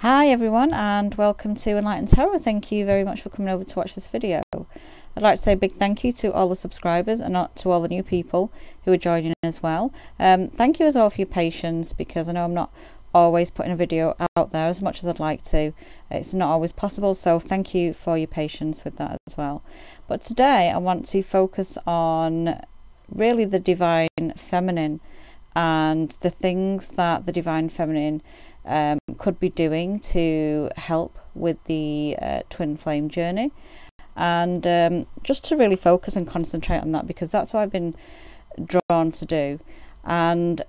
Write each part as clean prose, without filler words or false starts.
Hi everyone, and welcome to Enlightened Tarot. Thank you very much for coming over to watch this video. I'd like to say a big thank you to all the subscribers and not to all the new people who are joining as well. Thank you as well for your patience, because I know I'm not always putting a video out there as much as I'd like to. It's not always possible, so thank you for your patience with that as well. But today I want to focus on really the Divine Feminine and the things that the Divine Feminine could be doing to help with the twin flame journey, and just to really focus and concentrate on that, because that's what I've been drawn to do. And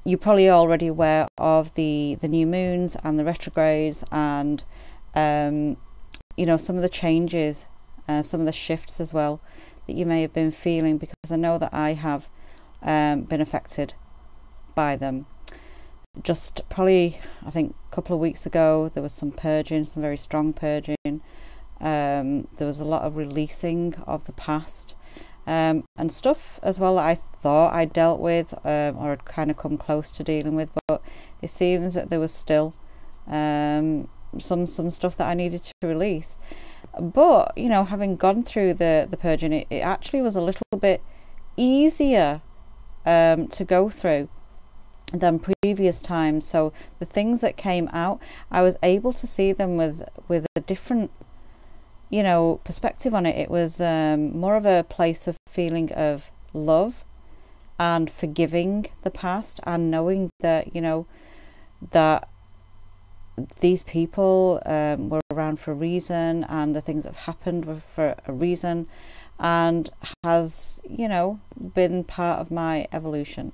you're probably already aware of the new moons and the retrogrades, and you know, some of the changes, some of the shifts as well that you may have been feeling, because I know that I have been affected by them. Just probably, I think a couple of weeks ago, there was some purging, some very strong purging. There was a lot of releasing of the past, and stuff as well that I thought I dealt with, or had kind of come close to dealing with, but it seems that there was still some stuff that I needed to release. But you know, having gone through the purging, it actually was a little bit easier to go through than previous times. So the things that came out, I was able to see them with a different, you know, perspective on it. It was more of a place of feeling of love and forgiving the past, and knowing that, you know, that these people were around for a reason, and the things that have happened were for a reason, and has, you know, been part of my evolution.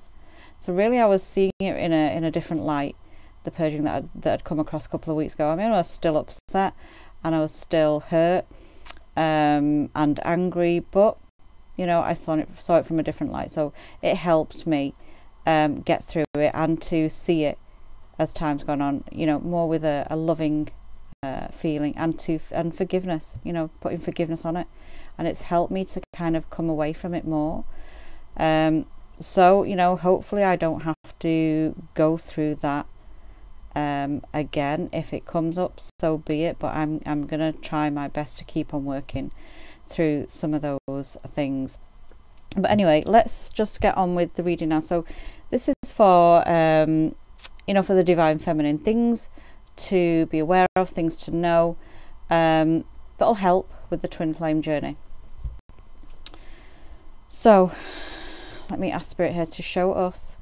So really, I was seeing it in a different light, the purging that had come across a couple of weeks ago. I mean, I was still upset and I was still hurt and angry, but you know, I saw it from a different light. So it helped me get through it, and to see it as time's gone on, you know, more with a loving feeling, and forgiveness, you know, putting forgiveness on it, and it's helped me to kind of come away from it more. So, you know, hopefully I don't have to go through that again. If it comes up, so be it, but I'm gonna try my best to keep on working through some of those things. But anyway, let's just get on with the reading now. So this is for you know, for the Divine Feminine, things to be aware of, things to know, that'll help with the twin flame journey. So let me ask Spirit here to show us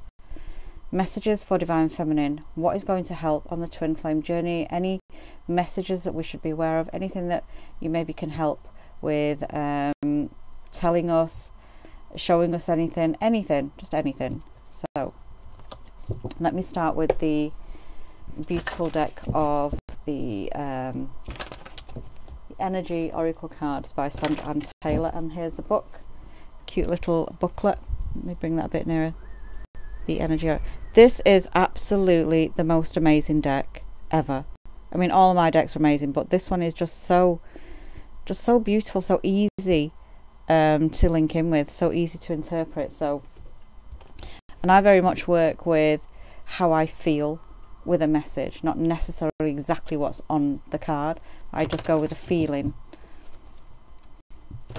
messages for Divine Feminine. What is going to help on the twin flame journey? Any messages that we should be aware of? Anything that you maybe can help with, telling us, showing us anything, just anything. So let me start with the beautiful deck of the Energy Oracle cards by Sandra Ann Taylor. And here's the book, cute little booklet. Let me bring that a bit nearer. The Energy. This is absolutely the most amazing deck ever. I mean, all of my decks are amazing, but this one is just so beautiful, so easy to link in with, so easy to interpret. So, and I very much work with how I feel with a message, not necessarily exactly what's on the card. I just go with a feeling.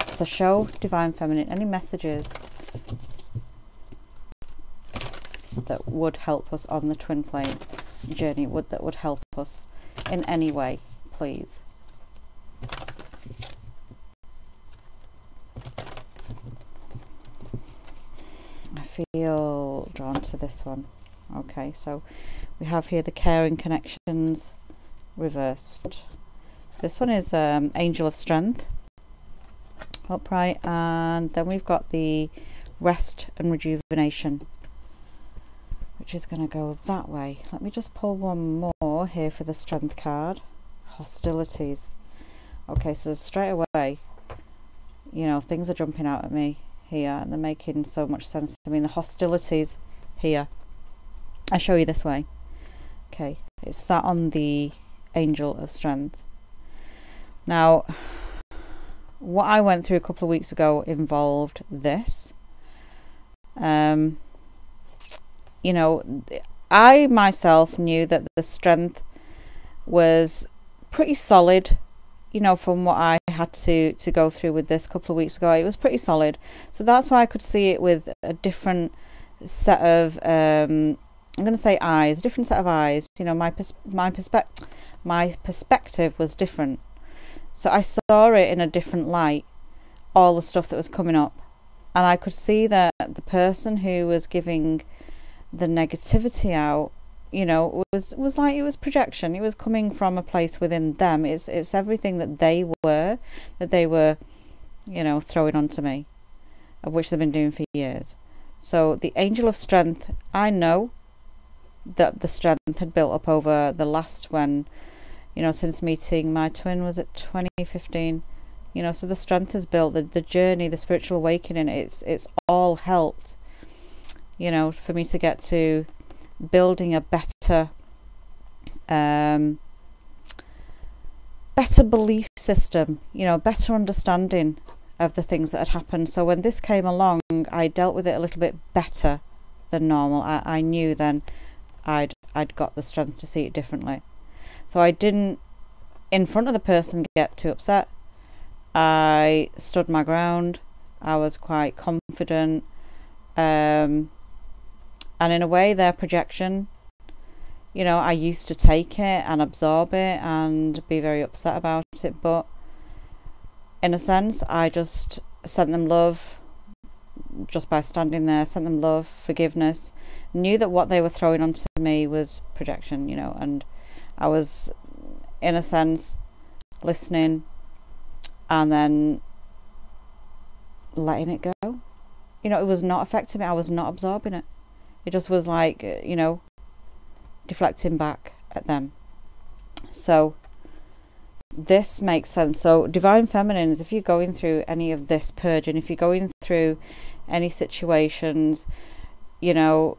So show Divine Feminine any messages that would help us on the twin flame journey, that would help us in any way, please. I feel drawn to this one. Okay, so we have here the Caring Connections reversed. This one is Angel of Strength upright, and then we've got the Rest and Rejuvenation, which is going to go that way. Let me just pull one more here for the Strength card. Hostilities. Okay, so straight away, you know, things are jumping out at me here, and they're making so much sense. I mean, the hostilities here, I show you this way. Okay, it's sat on the Angel of Strength. Now, what I went through a couple of weeks ago involved this. You know, I myself knew that the strength was pretty solid, you know, from what I had to go through with this couple of weeks ago. It was pretty solid. So that's why I could see it with a different set of, I'm going to say eyes, different set of eyes. You know, my perspective was different. So I saw it in a different light, all the stuff that was coming up. And I could see that the person who was giving the negativity out, you know, was like, it was projection. It was coming from a place within them. It's everything that they were, you know, throwing onto me, of which they've been doing for years. So the angel of strength, I know that the strength had built up over the last when, you know, since meeting my twin, was it 2015? You know, so the strength has built, the journey, the spiritual awakening, it's all helped, you know, for me to get to building a better belief system, you know, better understanding of the things that had happened. So when this came along, I dealt with it a little bit better than normal. I knew then I'd got the strength to see it differently. So I didn't, in front of the person, get too upset. I stood my ground. I was quite confident. And in a way, their projection, you know, I used to take it and absorb it and be very upset about it. But in a sense, I just sent them love just by standing there, sent them love, forgiveness, knew that what they were throwing onto me was projection, you know, and I was, in a sense, listening and then letting it go. You know, it was not affecting me. I was not absorbing it. It just was like, you know, deflecting back at them. So this makes sense. So divine feminines, if you're going through any of this purging, if you're going through any situations, you know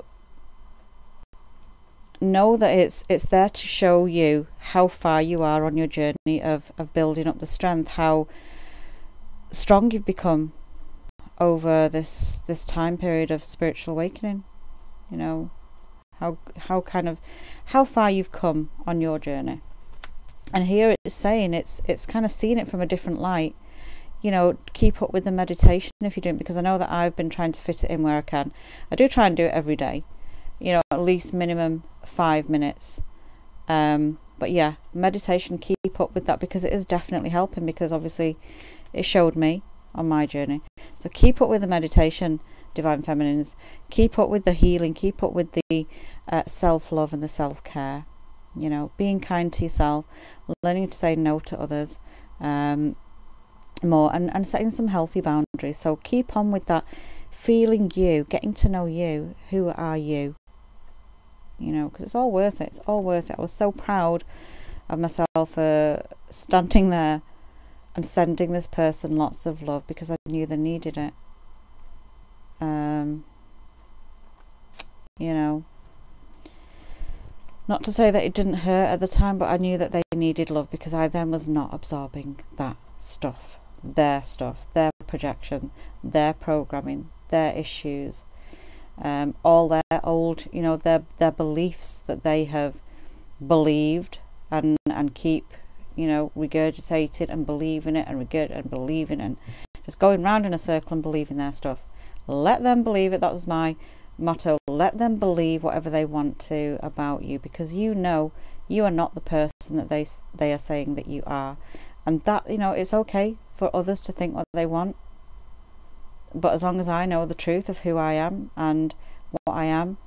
that it's there to show you how far you are on your journey of building up the strength, how strong you've become over this time period of spiritual awakening. You know, how far you've come on your journey. And here it's saying, it's kind of seeing it from a different light. You know, keep up with the meditation if you're doing it, because I know that I've been trying to fit it in where I can. I do try and do it every day, you know, at least minimum 5 minutes. But yeah, meditation, keep up with that, because it is definitely helping, because obviously it showed me on my journey. So keep up with the meditation, divine feminines. Keep up with the healing, keep up with the self-love and the self-care. You know, being kind to yourself, learning to say no to others more, and setting some healthy boundaries. So keep on with that, feeling you, getting to know you. Who are you? You know, because it's all worth it. It's all worth it. I was so proud of myself for standing there and sending this person lots of love, because I knew they needed it. You know, not to say that it didn't hurt at the time, but I knew that they needed love, because I then was not absorbing that stuff, their projection, their programming, their issues, all their old, you know, their beliefs that they have believed and keep, you know, regurgitated and believing it and believing, and just going round in a circle and believing their stuff. Let them believe it. That was my motto. Let them believe whatever they want to about you, because you know you are not the person that they are saying that you are. And that, you know, it's okay for others to think what they want, but as long as I know the truth of who I am and what I am,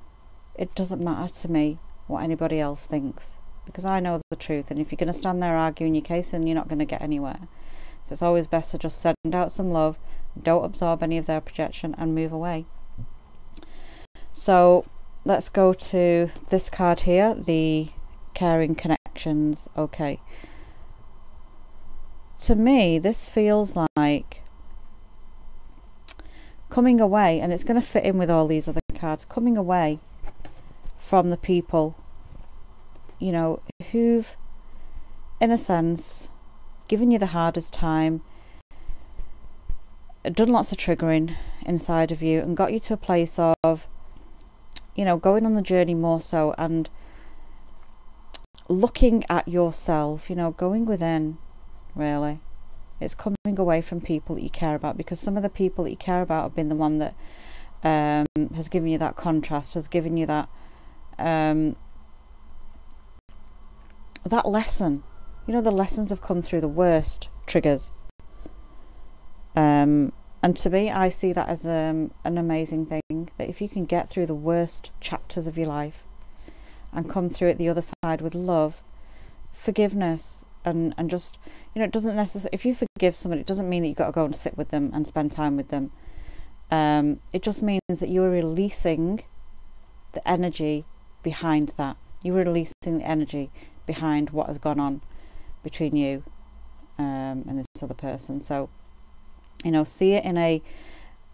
it doesn't matter to me what anybody else thinks, because I know the truth. And if you're going to stand there arguing your case, then you're not going to get anywhere. So it's always best to just send out some love, don't absorb any of their projection, and move away. So let's go to this card here, the caring connections. Okay. To me, this feels like coming away, and it's going to fit in with all these other cards, coming away from the people, you know, who've, in a sense, given you the hardest time, done lots of triggering inside of you, and got you to a place of, you know, going on the journey more so and looking at yourself, you know, going within, really. It's coming away from people that you care about, because some of the people that you care about have been the one that has given you that contrast, has given you that that lesson. You know, the lessons have come through the worst triggers. And to me, I see that as an amazing thing, that if you can get through the worst chapters of your life and come through it the other side with love, forgiveness, and just, you know, it doesn't necessarily, if you forgive somebody, it doesn't mean that you've got to go and sit with them and spend time with them. It just means that you're releasing the energy behind that. You're releasing the energy behind what has gone on between you and this other person. So, you know, see it in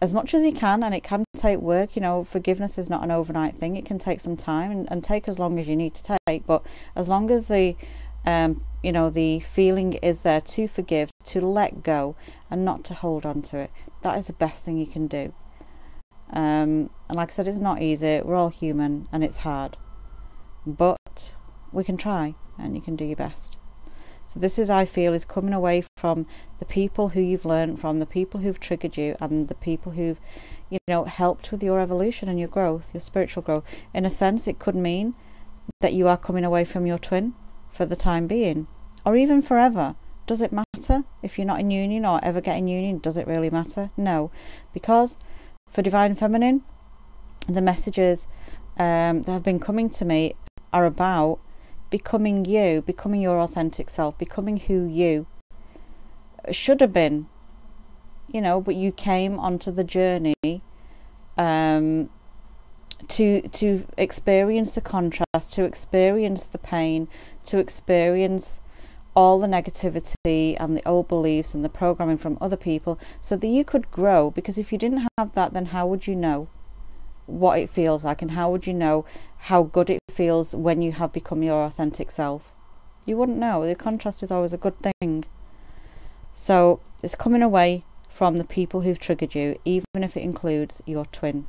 as much as you can, and it can take work. You know, forgiveness is not an overnight thing. It can take some time and take as long as you need to take. But as long as the you know, the feeling is there to forgive, to let go, and not to hold on to it, that is the best thing you can do. And like I said, it's not easy. We're all human, and it's hard, but we can try, and you can do your best. So this is, I feel, is coming away from the people who you've learned from, the people who've triggered you, and the people who've, you know, helped with your evolution and your growth, your spiritual growth. In a sense, it could mean that you are coming away from your twin for the time being, or even forever. Does it matter if you're not in union or ever get in union? Does it really matter? No, because for Divine Feminine, the messages that have been coming to me are about becoming you, becoming your authentic self, becoming who you should have been, you know, but you came onto the journey to experience the contrast, to experience the pain, to experience all the negativity and the old beliefs and the programming from other people, so that you could grow. Because if you didn't have that, then how would you know what it feels like, and how would you know how good it feels when you have become your authentic self? You wouldn't know. The contrast is always a good thing. So it's coming away from the people who've triggered you, even if it includes your twin.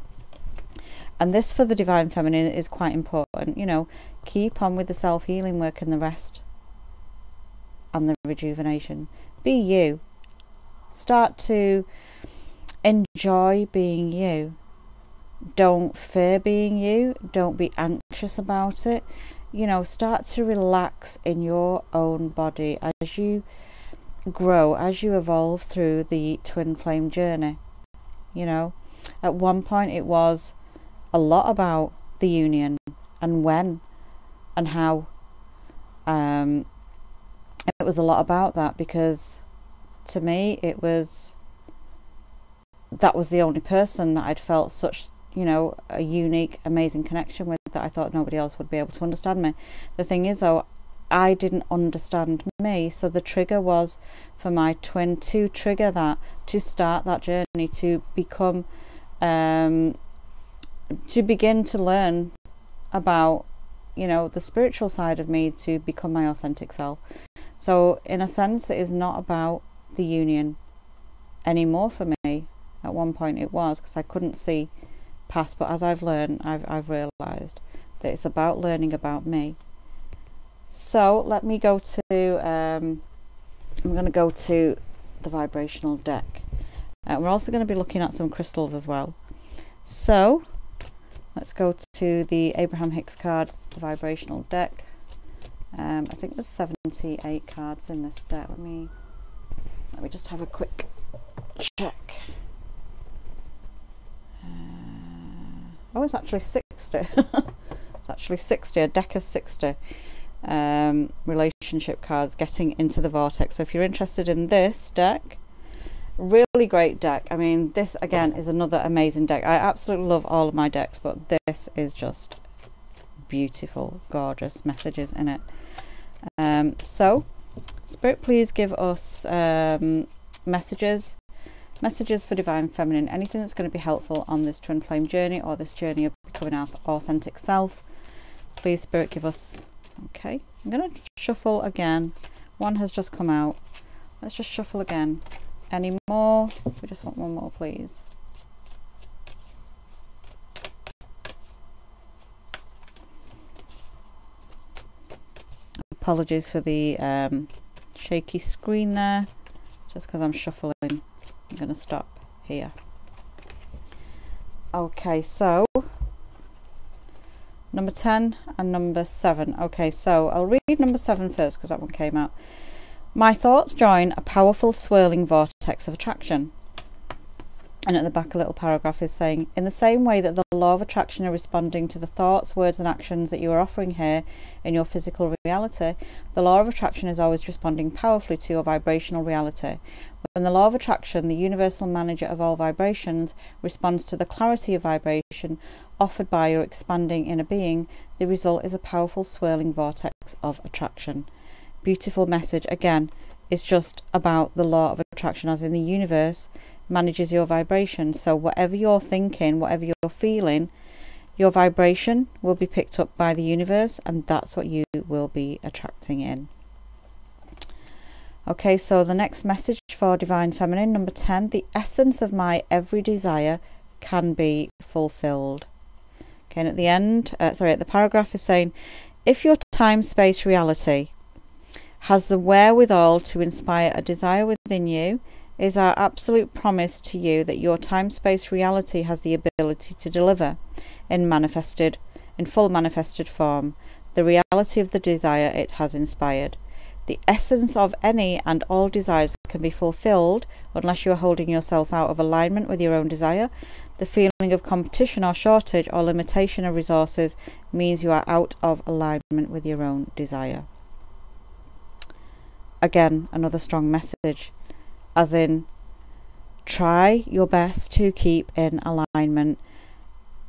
And this, for the Divine Feminine, is quite important. You know, keep on with the self-healing work and the rest and the rejuvenation. Be you. Start to enjoy being you. Don't fear being you. Don't be anxious about it. You know, start to relax in your own body as you grow, as you evolve through the twin flame journey. You know, at one point it was a lot about the union and when and how. It was a lot about that, because to me that was the only person that I'd felt such, you know, a unique, amazing connection with, that I thought nobody else would be able to understand me. The thing is, though, I didn't understand me, so the trigger was for my twin to trigger that, to start that journey, to become to begin to learn about, you know, the spiritual side of me, to become my authentic self. So in a sense, it is not about the union anymore for me. At one point it was, because I couldn't see past, but as I've learned, I've realised that it's about learning about me. So let me go to I'm going to go to the vibrational deck. We're also going to be looking at some crystals as well. So let's go to the Abraham Hicks cards, the vibrational deck. I think there's 78 cards in this deck. Let me just have a quick check. Oh, it's actually 60. It's actually 60, a deck of 60 relationship cards getting into the vortex. So if you're interested in this deck, really great deck. I mean, this again is another amazing deck. I absolutely love all of my decks, but this is just beautiful, gorgeous messages in it. So Spirit, please give us messages for Divine Feminine, anything that's going to be helpful on this twin flame journey, or this journey of becoming our authentic self. Please, Spirit, give us. Okay, I'm going to shuffle again. One has just come out. Let's just shuffle again. Any more? We just want one more, please. Apologies for the shaky screen there, just because I'm shuffling. I'm going to stop here. Okay, so number 10 and number 7. Okay, so I'll read number 7 first because that one came out. My thoughts join a powerful swirling vortex of attraction. And at the back a little paragraph is saying, in the same way that the law of attraction are responding to the thoughts, words and actions that you are offering here in your physical reality, the law of attraction is always responding powerfully to your vibrational reality. When the law of attraction, the universal manager of all vibrations, responds to the clarity of vibration offered by your expanding inner being, the result is a powerful swirling vortex of attraction. Beautiful message. Again, it's just about the law of attraction, as in the universe manages your vibration. So whatever you're thinking, whatever you're feeling, your vibration will be picked up by the universe, and that's what you will be attracting in. Okay, so the next message for Divine Feminine, number 10, the essence of my every desire can be fulfilled. Okay, and at the end, at the paragraph is saying, if your time-space reality has the wherewithal to inspire a desire within you, is our absolute promise to you that your time-space reality has the ability to deliver in full manifested form the reality of the desire it has inspired. The essence of any and all desires can be fulfilled unless you are holding yourself out of alignment with your own desire. The feeling of competition or shortage or limitation of resources means you are out of alignment with your own desire. Again, another strong message, as in, try your best to keep in alignment.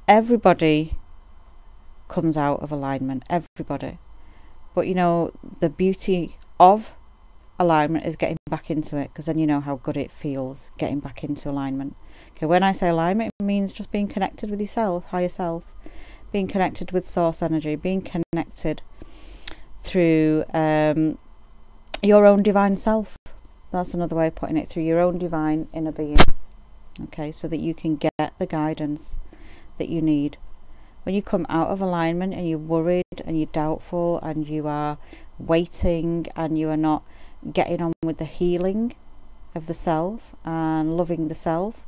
Everybody comes out of alignment, everybody. But you know, the beauty of alignment is getting back into it, because then you know how good it feels getting back into alignment. Okay, when I say alignment, it means just being connected with yourself, higher self, being connected with source energy, being connected through your own divine self. That's another way of putting it, through your own divine inner being. Okay, so that you can get the guidance that you need. When you come out of alignment and you're worried and you're doubtful and you are waiting and you are not getting on with the healing of the self and loving the self,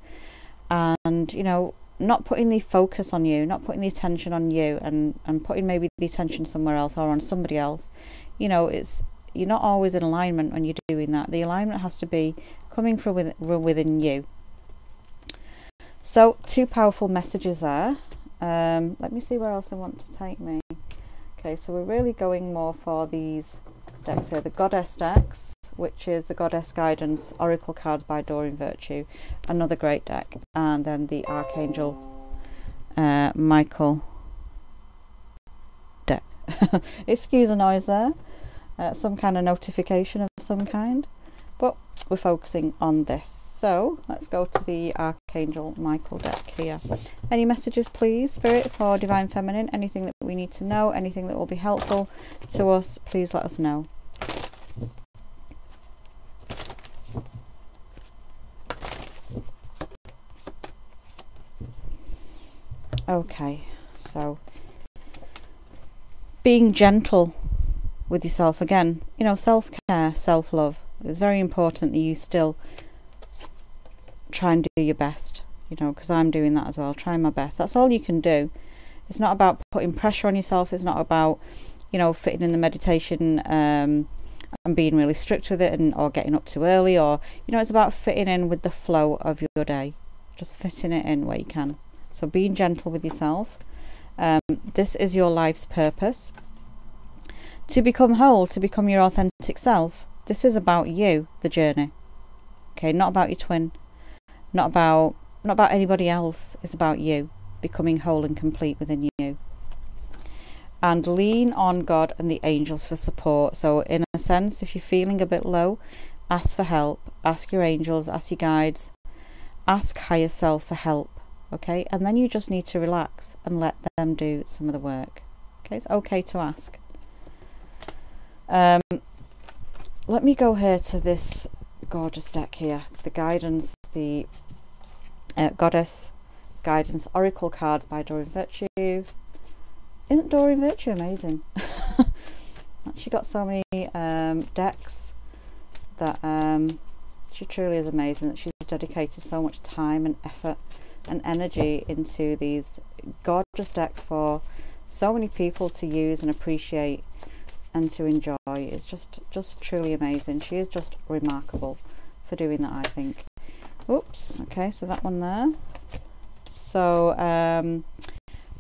and you know, not putting the focus on you, not putting the attention on you, and putting maybe the attention somewhere else or on somebody else, you know, you're not always in alignment when you're doing that. The alignment has to be coming from within you. So 2 powerful messages there. Let me see where else I want to take me. Okay, so we're really going more for these decks here. The Goddess decks, which is the Goddess Guidance Oracle cards by Doreen Virtue, another great deck. And then the Archangel Michael deck. Excuse the noise there. Some kind of notification of some kind, but we're focusing on this. So let's go to the Archangel Michael deck here. Any messages, please, Spirit, for Divine Feminine? Anything that we need to know, anything that will be helpful to us, please let us know. Okay, so being gentle with yourself again, you know, self-care, self-love. It's very important that you still try and do your best, you know, because I'm doing that as well, trying my best. That's all you can do. It's not about putting pressure on yourself. It's not about, you know, fitting in the meditation and being really strict with it, or getting up too early, or, you know, it's about fitting in with the flow of your day, just fitting it in where you can. So being gentle with yourself. This is your life's purpose. To become whole, to become your authentic self. This is about you, the journey. Okay, not about your twin, not about anybody else. It's about you becoming whole and complete within you. And lean on God and the angels for support. So in a sense, if you're feeling a bit low, ask for help. Ask your angels, ask your guides, ask higher self for help. Okay, and then you just need to relax and let them do some of the work. Okay, it's okay to ask. Let me go here to this gorgeous deck here, the guidance, the Goddess Guidance Oracle cards by Doreen Virtue. Isn't Doreen Virtue amazing? Actually, She got so many decks that she truly is amazing, that she's dedicated so much time and effort and energy into these gorgeous decks for so many people to use and appreciate and to enjoy. It's just truly amazing. She is just remarkable for doing that, I think. Oops, okay, so that one there. So I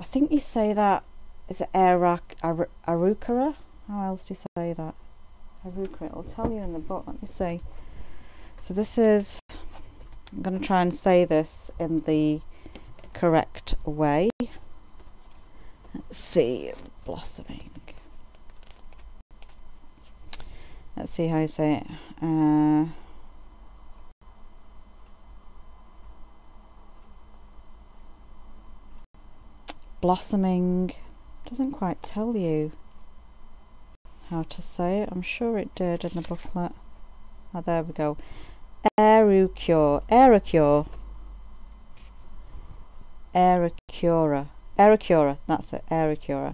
think you say that, is it Arukara? How else do you say that? Arukara, it'll tell you in the book, let me see. So this is, I'm going to try and say this in the correct way. Let's see, blossoming. Let's see how you say it. Blossoming. Doesn't quite tell you how to say it. I'm sure it did in the booklet. Oh, there we go. Arukura. Arukura. That's it. Arukura.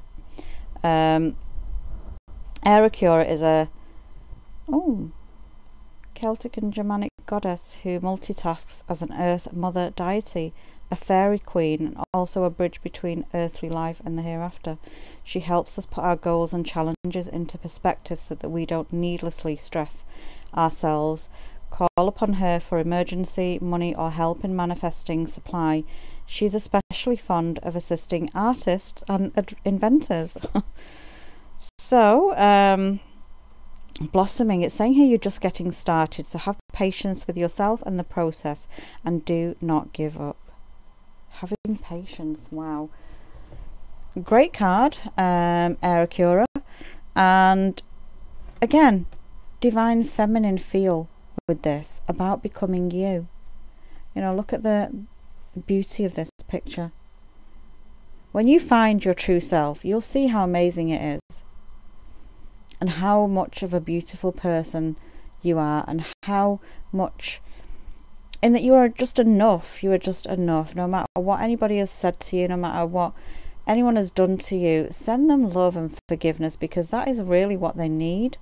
Arukura is a Celtic and Germanic goddess who multitasks as an earth mother deity, a fairy queen, and also a bridge between earthly life and the hereafter. She helps us put our goals and challenges into perspective so that we don't needlessly stress ourselves. Call upon her for emergency money or help in manifesting supply. She's especially fond of assisting artists and inventors. So, blossoming, it's saying here you're just getting started, so have patience with yourself and the process and do not give up. Having patience, wow, great card. Arukura, and again, divine feminine feel with this, about becoming you. You know, look at the beauty of this picture. When you find your true self, you'll see how amazing it is, and how much of a beautiful person you are, and how much in that you are just enough. You are just enough. No matter what anybody has said to you, no matter what anyone has done to you, send them love and forgiveness, because that is really what they need.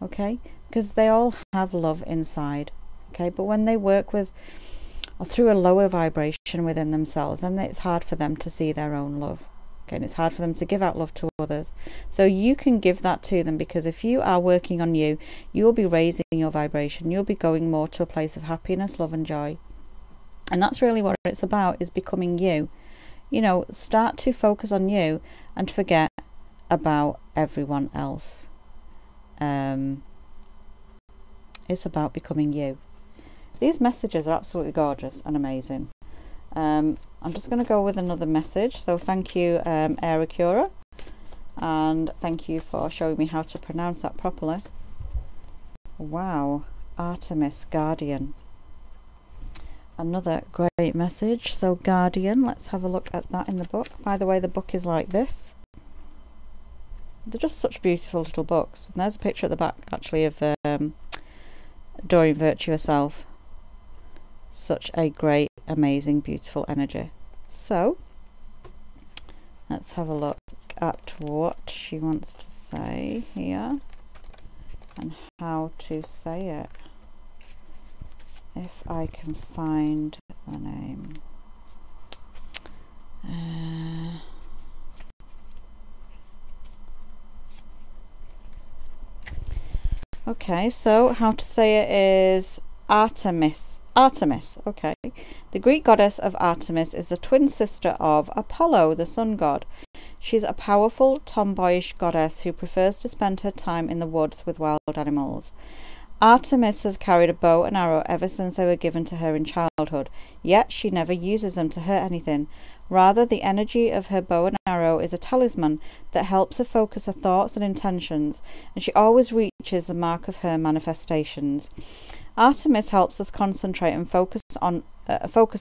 Okay? Because they all have love inside. Okay? But when they work with or through a lower vibration within themselves, then it's hard for them to see their own love. Okay, and it's hard for them to give out love to others. So you can give that to them, because if you are working on you, you'll be raising your vibration. You'll be going more to a place of happiness, love and joy. And that's really what it's about, is becoming you. You know, start to focus on you and forget about everyone else. It's about becoming you. These messages are absolutely gorgeous and amazing. I'm just going to go with another message. So thank you, Arukura, and thank you for showing me how to pronounce that properly. Wow, Artemis, Guardian. Another great message. So Guardian, let's have a look at that in the book. By the way, the book is like this. They're just such beautiful little books. And there's a picture at the back, actually, of Adoring Virtue herself. Such a great, amazing, beautiful energy. So, let's have a look at what she wants to say here and how to say it. If I can find the name. Okay, so how to say it is Artemis. Artemis, okay. The Greek goddess of Artemis is the twin sister of Apollo, the sun god. She's a powerful, tomboyish goddess who prefers to spend her time in the woods with wild animals. Artemis has carried a bow and arrow ever since they were given to her in childhood, yet she never uses them to hurt anything. Rather, the energy of her bow and arrow is a talisman that helps her focus her thoughts and intentions, and she always reaches the mark of her manifestations. Artemis helps us concentrate and focus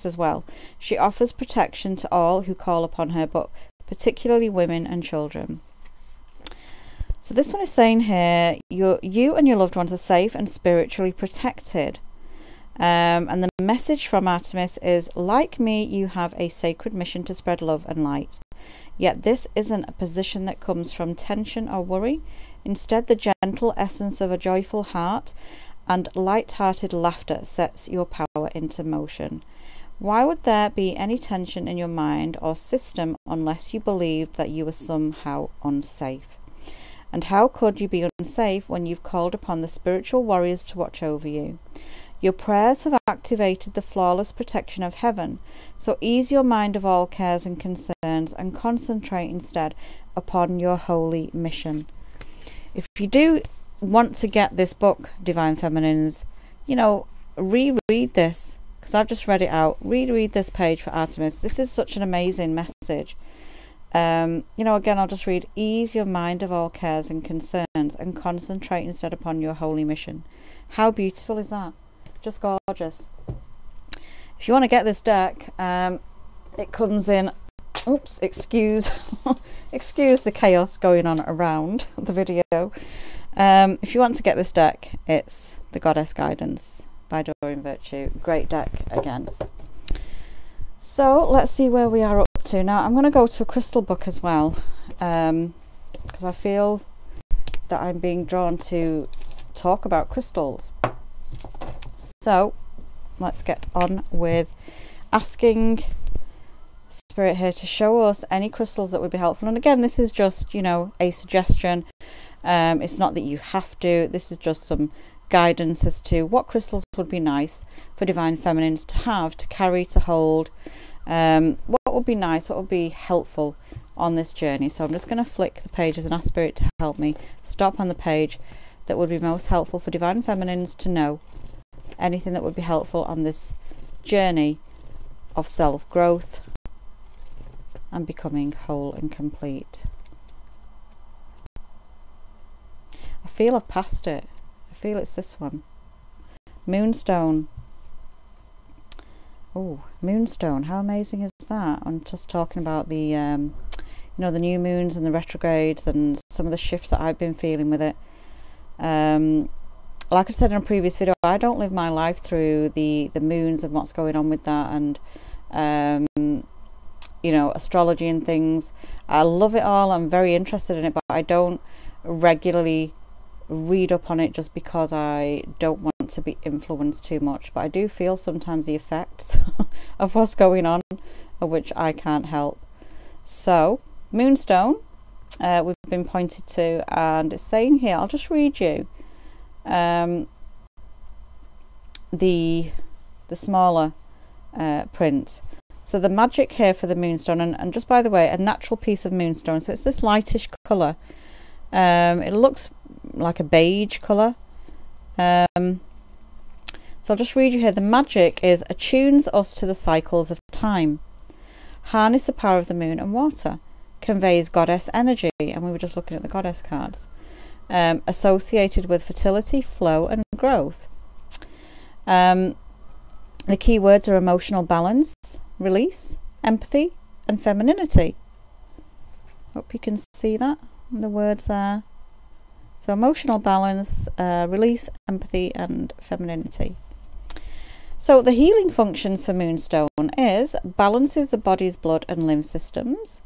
as well. She offers protection to all who call upon her, but particularly women and children. So this one is saying here, you and your loved ones are safe and spiritually protected. And the message from Artemis is, like me, you have a sacred mission to spread love and light. Yet this isn't a position that comes from tension or worry. Instead, the gentle essence of a joyful heart and light-hearted laughter sets your power into motion. Why would there be any tension in your mind or system unless you believed that you were somehow unsafe? And how could you be unsafe when you've called upon the spiritual warriors to watch over you? Your prayers have activated the flawless protection of heaven, so ease your mind of all cares and concerns and concentrate instead upon your holy mission. If you do want to get this book, Divine Feminines, reread this, because I've just read it out. Reread this page for Artemis. This is such an amazing message. Again, I'll just read, ease your mind of all cares and concerns and concentrate instead upon your holy mission. How beautiful is that? Just gorgeous. If you want to get this deck, it comes in, excuse the chaos going on around the video. If you want to get this deck, it's The Goddess Guidance by Doreen Virtue. Great deck again. So let's see where we are up to. Now I'm going to go to a crystal book as well, because I feel that I'm being drawn to talk about crystals. So let's get on with asking Spirit here to show us any crystals that would be helpful. And again, this is just, a suggestion. It's not that you have to. This is just some guidance as to what crystals would be nice for Divine Feminines to have, to carry, to hold. What would be nice, what would be helpful on this journey. So I'm just going to flick the pages and ask Spirit to help me stop on the page that would be most helpful for Divine Feminines to know. Anything that would be helpful on this journey of self-growth and becoming whole and complete. I feel I've passed it. I feel it's this one. Moonstone. Oh, Moonstone. How amazing is that? I'm just talking about the, the new moons and the retrogrades and some of the shifts that I've been feeling with it. Like I said in a previous video, I don't live my life through the moons and what's going on with that, and astrology and things. I love it all. I'm very interested in it, but I don't regularly read up on it just because I don't want to be influenced too much. But I do feel sometimes the effects of what's going on, which I can't help. So Moonstone, we've been pointed to, and it's saying here, I'll just read you the smaller print. So the magic here for the Moonstone, and just by the way, a natural piece of Moonstone, so it's this lightish colour. It looks like a beige colour. So I'll just read you here. The magic is attunes us to the cycles of time, harness the power of the moon and water, conveys goddess energy, and we were just looking at the goddess cards, associated with fertility, flow and growth. The key words are emotional balance, release, empathy and femininity. Hope you can see that, the words there. So emotional balance, release, empathy and femininity. So the healing functions for Moonstone is balances the body's blood and lymph systems,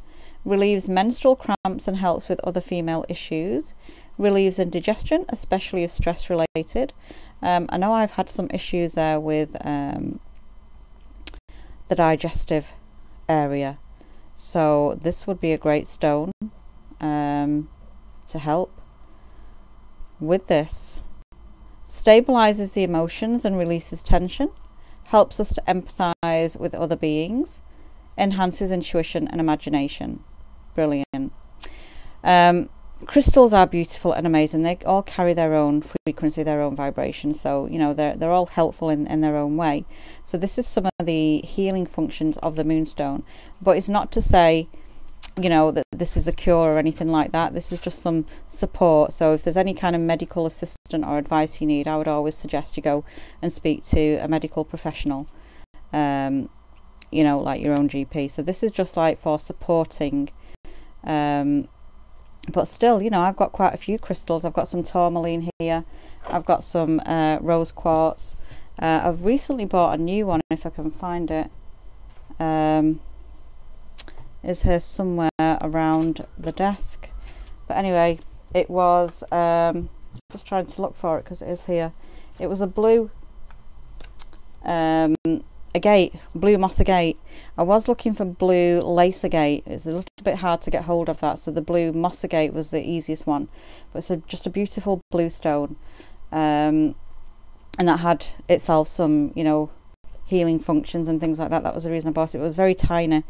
relieves menstrual cramps and helps with other female issues, relieves indigestion, especially if stress related. I know I've had some issues there with the digestive area, so this would be a great stone to help with this. Stabilizes the emotions and releases tension, helps us to empathize with other beings, enhances intuition and imagination. Brilliant. Crystals are beautiful and amazing. They all carry their own frequency, their own vibration, so they're all helpful in their own way. So this is some of the healing functions of the Moonstone, but it's not to say that this is a cure or anything like that. This is just some support. So if there's any kind of medical assistant or advice you need, I would always suggest you go and speak to a medical professional, like your own GP. So this is just like for supporting, but still, I've got quite a few crystals. I've got some tourmaline here, I've got some rose quartz. I've recently bought a new one, if I can find it. Is here somewhere around the desk, but anyway, It was, just trying to look for it because it is here. It was a blue agate, blue moss agate. I was looking for blue lace agate. It's a little bit hard to get hold of that, so the blue moss agate was the easiest one. But it's just a beautiful blue stone, and that had itself some, you know, healing functions and things like that. That was the reason I bought it. It was very tiny.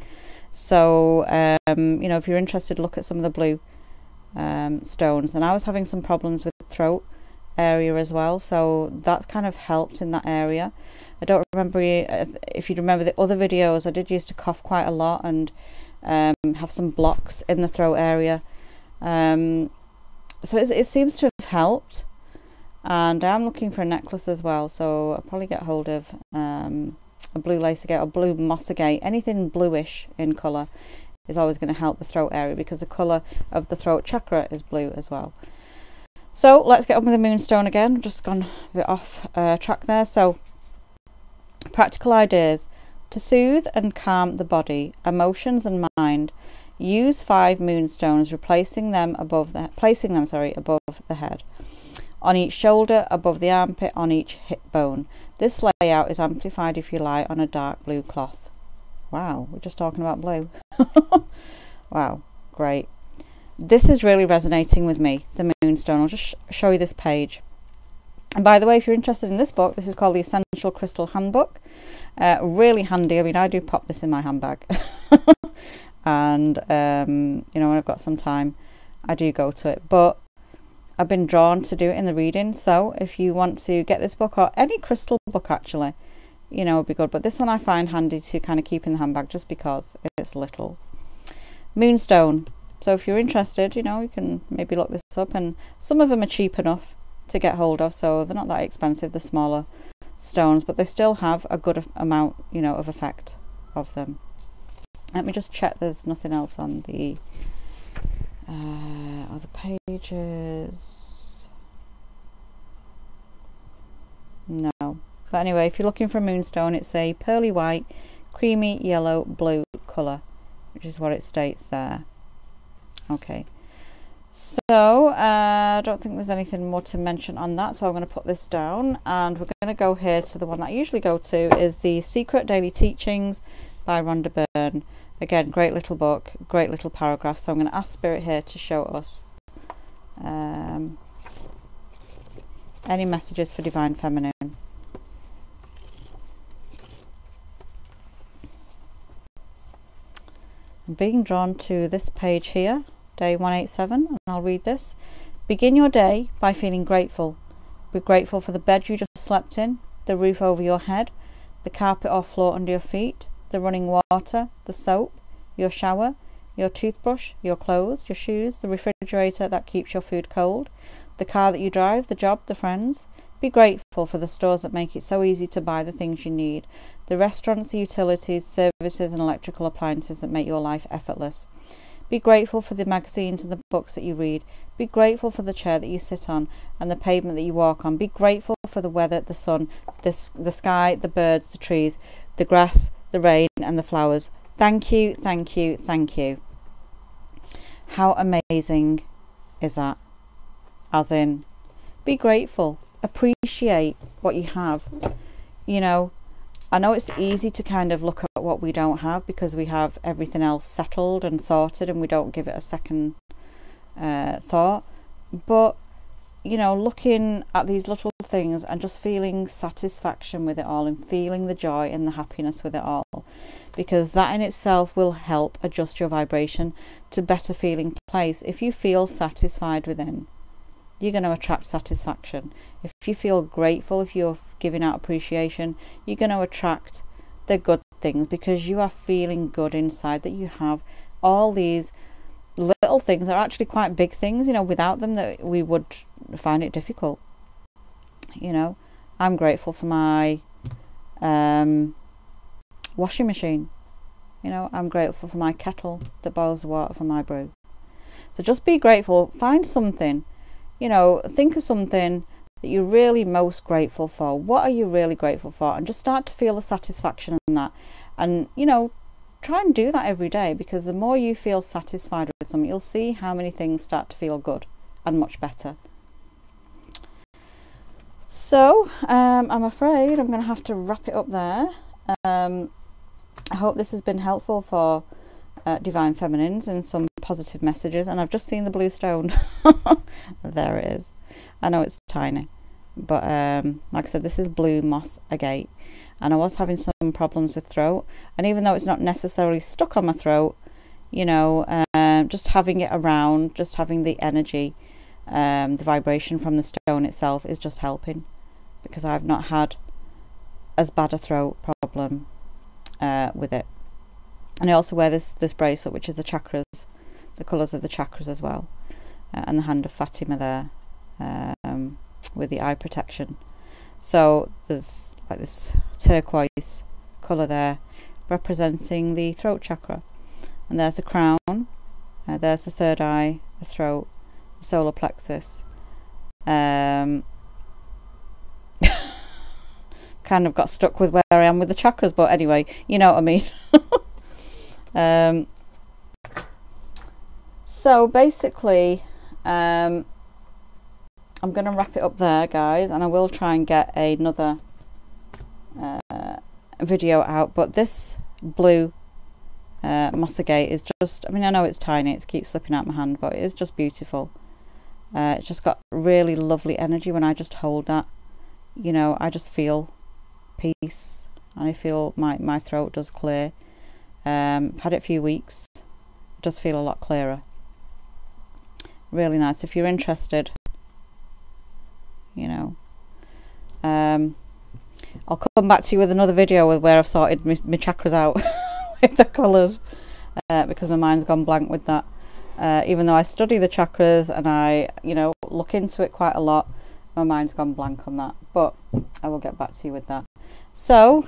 So you know, if you're interested, look at some of the blue stones. And I was having some problems with the throat area as well, so that's kind of helped in that area. I don't remember if you remember the other videos. I did used to cough quite a lot and have some blocks in the throat area, so it seems to have helped. And I'm looking for a necklace as well, so I'll probably get hold of a blue lace agate or blue moss agate. Anything bluish in colour is always going to help the throat area, because the colour of the throat chakra is blue as well. So let's get on with the moonstone again. I've just gone a bit off track there. So practical ideas: to soothe and calm the body, emotions and mind, use 5 moonstones, placing them above the head, on each shoulder, above the armpit, on each hip bone. This layout is amplified if you lie on a dark blue cloth. Wow, we're just talking about blue. Wow, great. This is really resonating with me, the moonstone. I'll just show you this page. And by the way, if you're interested in this book, this is called the Essential Crystal Handbook. Really handy. I mean, I do pop this in my handbag. And, you know, when I've got some time, I do go to it. But I've been drawn to do it in the reading. So if you want to get this book, or any crystal book actually, you know, it'd be good. But this one I find handy to kind of keep in the handbag just because it's little. Moonstone. So if you're interested, you know, you can maybe look this up. And some of them are cheap enough to get hold of, so they're not that expensive, the smaller stones, but they still have a good amount, you know, of effect of them. Let me just check there's nothing else on the other pages. No. But anyway, if you're looking for a moonstone, it's a pearly white, creamy yellow blue colour, which is what it states there. Okay. So I don't think there's anything more to mention on that, so I'm going to put this down, and we're going to go here to the one that I usually go to, is the Secret Daily Teachings by Rhonda Byrne. Again, great little book, great little paragraph. So I'm going to ask Spirit here to show us any messages for Divine Feminine. I'm being drawn to this page here, day 187, and I'll read this. Begin your day by feeling grateful. Be grateful for the bed you just slept in, the roof over your head, the carpet or floor under your feet, the running water, the soap, your shower, your toothbrush, your clothes, your shoes, the refrigerator that keeps your food cold, the car that you drive, the job, the friends. Be grateful for the stores that make it so easy to buy the things you need, the restaurants, the utilities, services and electrical appliances that make your life effortless. Be grateful for the magazines and the books that you read. Be grateful for the chair that you sit on and the pavement that you walk on. Be grateful for the weather, the sun, the sky, the birds, the trees, the grass, the rain and the flowers. Thank you, thank you, thank you. How amazing is that? As in, be grateful. Appreciate what you have. You know, I know it's easy to kind of look at what we don't have because we have everything else settled and sorted and we don't give it a second thought. But, you know, looking at these little things and just feeling satisfaction with it all and feeling the joy and the happiness with it all, because that in itself will help adjust your vibration to better feeling place. If you feel satisfied within, you're going to attract satisfaction. If you feel grateful, if you're giving out appreciation, you're going to attract the good things because you are feeling good inside, that you have all these little things that are actually quite big things, you know, without them that we would find it difficult. You know, I'm grateful for my washing machine. You know, I'm grateful for my kettle that boils the water for my brew. So just be grateful. Find something. You know, think of something that you're really most grateful for. What are you really grateful for? And just start to feel the satisfaction in that. And, you know, try and do that every day, because the more you feel satisfied with something, you'll see how many things start to feel good and much better. So I'm afraid I'm going to have to wrap it up there. I hope this has been helpful for Divine Feminines and some positive messages. And I've just seen the blue stone. There it is. I know it's tiny, but like I said, this is blue moss agate, and I was having some problems with throat. And even though it's not necessarily stuck on my throat, you know, just having it around, just having the energy, the vibration from the stone itself is just helping, because I've not had as bad a throat problem with it. And I also wear this bracelet, which is the chakras, the colours of the chakras as well, and the hand of Fatima there, with the eye protection. So there's like this turquoise colour there representing the throat chakra, and there's a crown, there's the third eye, the throat, the solar plexus. Kind of got stuck with where I am with the chakras, but anyway, you know what I mean. So basically, I'm going to wrap it up there, guys, and I will try and get another video out. But this blue moss agate is just, I mean, I know it's tiny, it keeps slipping out my hand, but it is just beautiful. It's just got really lovely energy when I just hold that. You know, I just feel peace, and I feel my throat does clear. I've had it a few weeks, it does feel a lot clearer. Really nice. If you're interested, you know, I'll come back to you with another video with where I've sorted my chakras out with the colours, because my mind's gone blank with that. Even though I study the chakras and I, you know, look into it quite a lot, my mind's gone blank on that, but I will get back to you with that. So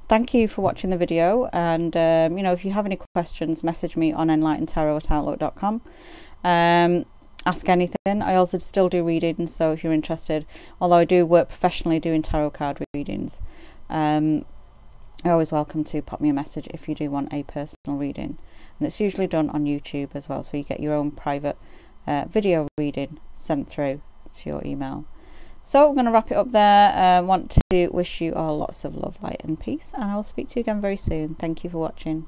thank you for watching the video, and you know, if you have any questions, message me on enlightentarot@outlook.com. Ask anything. I also still do readings, so if you're interested, although I do work professionally doing tarot card readings, you're always welcome to pop me a message if you do want a personal reading, and it's usually done on YouTube as well, so you get your own private video reading sent through to your email. So I'm going to wrap it up there. Want to wish you all lots of love, light and peace, and I will speak to you again very soon. Thank you for watching.